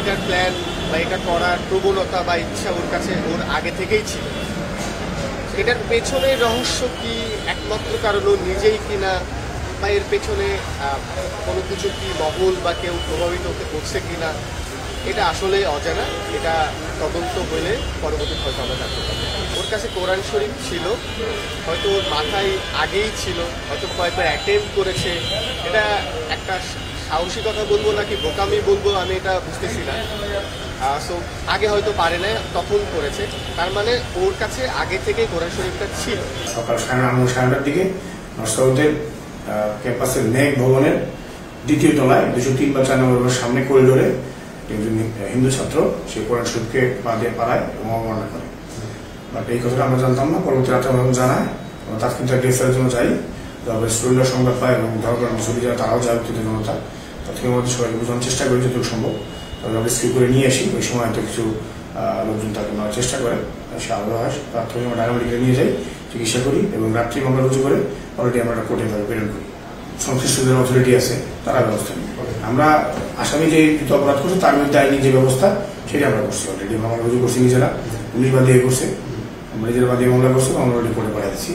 এটার প্ল্যান বা এটা করার প্রবণতা বা ইচ্ছা ওর কাছে ওর আগে থেকেই ছিল। এটার পেছনে রহস্য কি একমাত্র কারণ ও নিজেই কিনা, বা এর পেছনে কোনো কিছু কি মহল বা কেউ প্রভাবিত হতে করছে কিনা, এটা আসলে অজানা। এটা তদন্ত হলে পরবর্তী হয়তো আমরা জানতে পারবো। ওর কাছে কোরআন শরীফ ছিল, হয়তো ওর মাথায় আগেই ছিল, হয়তো কয়েকবার অ্যাটেম্প করেছে। এটা একটা সাহসিকতা বলবো নাকি বোকামি বলবো আমি এটা বুঝতেছি না। সো আগে হয়তো পারে না, তখন করেছে, তার মানে ওর কাছে আগে থেকেই কোরআন শরীফটা ছিল। সকাল 9:30টার দিকে নরসাউথের ক্যাম্পাসের ন্যাক ভবনের দ্বিতীয় তলায় 203 বা 4 নম্বর সামনে করিডোরে একজন হিন্দু ছাত্র সে কোরআন শরীফকে পা দিয়ে পাড়ায় এবং অবমাননা করে। বাট এই কথাটা আমরা জানতাম না, পরবর্তী রাতে আমরা জানায় তার কিন্তু গ্রেফতারের জন্য যাই। তবে স্টুডেন্টরা সংবাদ পায় এবং ধর্মের মুসলিম যারা তারাও যায় উত্তেজিত জনতা, তাদের মধ্যে সবাইকে বোঝানোর চেষ্টা করি যতটুকু সম্ভব। তবে আমরা রেস্কিউ করে নিয়ে আসি। ওই সময় হয়তো কিছু লোকজন তাকে নেওয়ার চেষ্টা করে, সে আগ্রহ হয়। প্রাথমিক আমরা ঢাকা মেডিকেলে নিয়ে যাই, চিকিৎসা করি এবং রাত্রি মামলা রুজু করে অলরেডি আমরা কোর্টে প্রেরণ করি। সংশ্লিষ্ট যে অথরিটি আছে তারা ব্যবস্থা নিই। আমরা আসামি যে অপরাধ করছে তার মধ্যে আইনি যে ব্যবস্থা সেটা আমরা করছি। অলরেডি মামলা রুজু করছি নিজেরা, পুলিশ বাদিয়ে করছে, আমরা নিজেরা বাদিয়ে মামলা করছি, আমরা অলরেডি কোর্টে পাঠিয়ে দিচ্ছি।